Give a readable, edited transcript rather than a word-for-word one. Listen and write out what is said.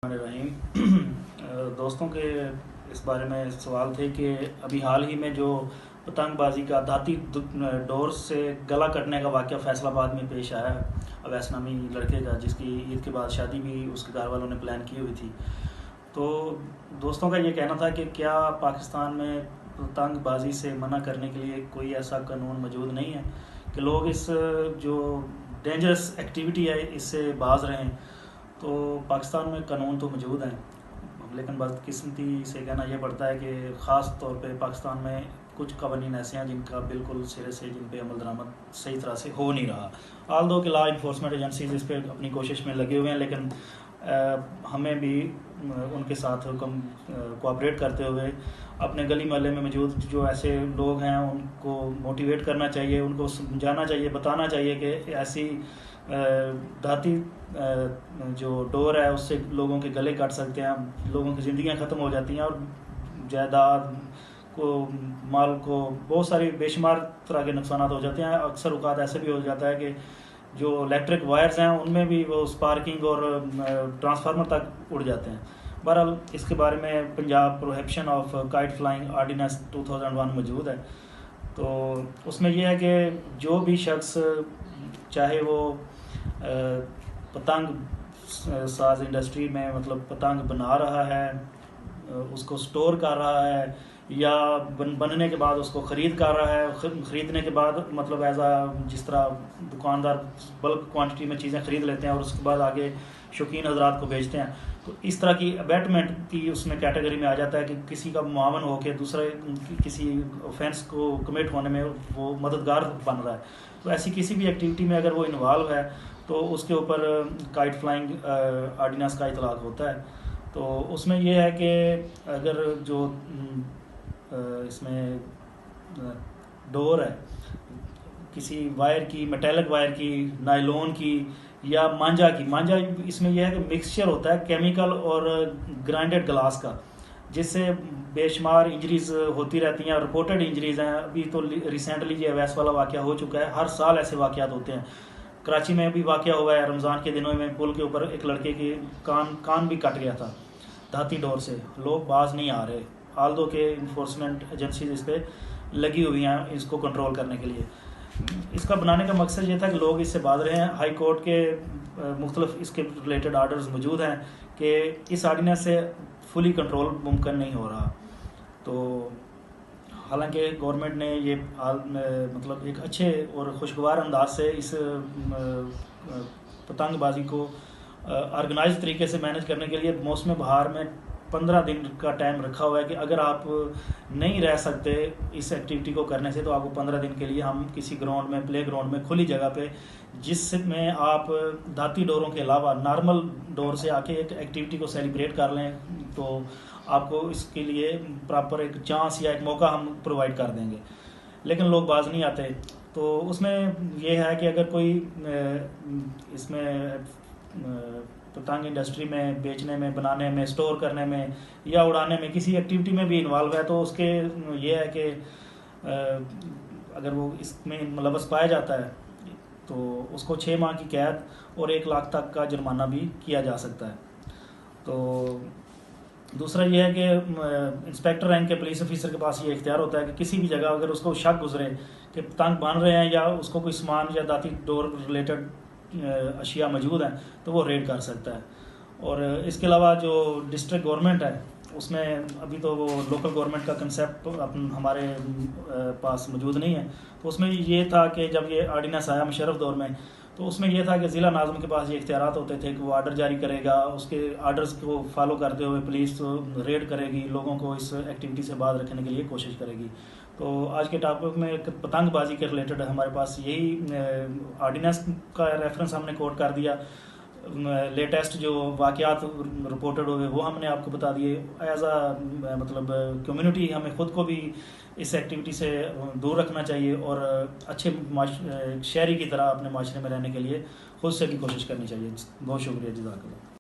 रहीम दोस्तों के इस बारे में सवाल थे कि अभी हाल ही में जो पतंगबाजी का धाती डोर से गला कटने का वाक़या फैसलाबाद में पेश आया, अवैस नामी लड़के का, जिसकी ईद के बाद शादी भी उसके घर वालों ने प्लान की हुई थी। तो दोस्तों का ये कहना था कि क्या पाकिस्तान में पतंगबाजी से मना करने के लिए कोई ऐसा कानून मौजूद नहीं है कि लोग इस जो डेंजरस एक्टिविटी है इससे बाज रहे हैं। तो पाकिस्तान में कानून तो मौजूद हैं, लेकिन बदकिस्मती से कहना यह पड़ता है कि ख़ास तौर पे पाकिस्तान में कुछ कवानीन ऐसे हैं जिनका बिल्कुल सिरे से जिन पे अमल दरामद सही तरह से हो नहीं रहा। आल दो कि लॉ इन्फोर्समेंट एजेंसीज इस पर अपनी कोशिश में लगे हुए हैं, लेकिन हमें भी उनके साथ कोऑपरेट करते हुए अपने गली मोहल्ले में मौजूद जो ऐसे लोग हैं उनको मोटिवेट करना चाहिए, उनको समझाना चाहिए, बताना चाहिए कि ऐसी धाती जो डोर है उससे लोगों के गले कट सकते हैं, लोगों की ज़िंदगियां ख़त्म हो जाती हैं और जायदाद को, माल को, बहुत सारी बेशुमार तरह के नुकसान हो जाते हैं। अक्सर औक़ात ऐसे भी हो जाता है कि जो इलेक्ट्रिक वायर्स हैं उनमें भी वो स्पार्किंग और ट्रांसफार्मर तक उड़ जाते हैं। बहरहाल इसके बारे में Punjab prohibition of kite flying ordinance 2001 मौजूद है। तो उसमें यह है कि जो भी शख्स चाहे वो पतंग साज इंडस्ट्री में मतलब पतंग बना रहा है, उसको स्टोर कर रहा है, या बनने के बाद उसको ख़रीद कर रहा है, ख़रीदने के बाद मतलब एज आ जिस तरह दुकानदार बल्क क्वांटिटी में चीज़ें ख़रीद लेते हैं और उसके बाद आगे शौकीन हजरात को भेजते हैं, तो इस तरह की अबैटमेंट की उसमें कैटेगरी में आ जाता है कि किसी का मुआवन हो के दूसरे किसी ऑफेंस को कमिट होने में वो मददगार बन रहा है। तो ऐसी किसी भी एक्टिविटी में अगर वो इन्वॉल्व है तो उसके ऊपर काइट फ्लाइंग आर्डीनेंस का इतलाक़ होता है। तो उसमें यह है कि अगर जो इसमें डोर है किसी वायर की, मेटेलिक वायर की, नायलॉन की या मांझा की, मांझा इसमें यह है कि मिक्सचर होता है केमिकल और ग्राइंडेड ग्लास का, जिससे बेशुमार इंजरीज़ होती रहती हैं, रिपोर्टेड इंजरीज़ हैं। अभी तो रिसेंटली ये अवैस वाला वाक़या हो चुका है, हर साल ऐसे वाक़यात होते हैं। कराची में भी वाक़या हुआ है रमज़ान के दिनों में, पुल के ऊपर एक लड़के के कान भी कट गया था धाती डोर से। लोग बाज नहीं आ रहे, हाल दो के इन्फोर्समेंट एजेंसीज इस पर लगी हुई हैं इसको कंट्रोल करने के लिए। इसका बनाने का मकसद ये था कि लोग इससे बाज रहे हैं। हाई कोर्ट के मुख्तलिफ इसके रिलेटेड आर्डर्स मौजूद हैं कि इस आर्डीनेंस से फुली कंट्रोल मुमकिन नहीं हो रहा। तो हालांकि गवर्नमेंट ने ये मतलब एक अच्छे और खुशगवार अंदाज से इस पतंगबाजी को ऑर्गेनाइज तरीके से मैनेज करने के लिए मौसम बहार में 15 दिन का टाइम रखा हुआ है कि अगर आप नहीं रह सकते इस एक्टिविटी को करने से तो आपको 15 दिन के लिए हम किसी ग्राउंड में, प्ले ग्राउंड में, खुली जगह पे, जिसमें आप धाती डोरों के अलावा नॉर्मल डोर से आके एक एक्टिविटी को सेलिब्रेट कर लें, तो आपको इसके लिए प्रॉपर एक चांस या एक मौका हम प्रोवाइड कर देंगे। लेकिन लोग बाज नहीं आते। तो उसमें यह है कि अगर कोई इसमें पतंग इंडस्ट्री में बेचने में, बनाने में, स्टोर करने में या उड़ाने में किसी एक्टिविटी में भी इन्वॉल्व है, तो उसके ये है कि अगर वो इसमें मुलव्वस पाया जाता है तो उसको 6 माह की कैद और 1 लाख तक का जुर्माना भी किया जा सकता है। तो दूसरा ये है कि इंस्पेक्टर रैंक के पुलिस ऑफिसर के पास ये इख्तियार होता है कि किसी भी जगह अगर उसको शक गुजरे कि पतंग बन रहे हैं या उसको कोई सामान या दाती डोर रिलेटेड अशिया मौजूद हैं तो वो रेड कर सकता है। और इसके अलावा जो डिस्ट्रिक्ट गवर्नमेंट है उसमें अभी तो वो लोकल गवर्नमेंट का कंसेप्ट हमारे पास मौजूद नहीं है। तो उसमें ये था कि जब ये आर्डीनेंस आया मुशर्रफ दौर में, तो उसमें यह था कि ज़िला नाज़िम के पास ये इख्तियारात होते थे कि वो आर्डर जारी करेगा, उसके आर्डर्स को फॉलो करते हुए पुलिस रेड करेगी, लोगों को इस एक्टिविटी से बाज रखने के लिए कोशिश करेगी। तो आज के टॉपिक में एक पतंगबाजी के रिलेटेड हमारे पास यही आर्डीनेंस का रेफरेंस हमने कोट कर दिया। लेटेस्ट जो वाक़यात रिपोर्टेड हुए वो हमने आपको बता दिए। एज आ मतलब कम्युनिटी हमें ख़ुद को भी इस एक्टिविटी से दूर रखना चाहिए और अच्छे शहरी की तरह अपने माशरे में रहने के लिए ख़ुद से भी कोशिश करनी चाहिए। बहुत शुक्रिया, जज़ाकल्लाह।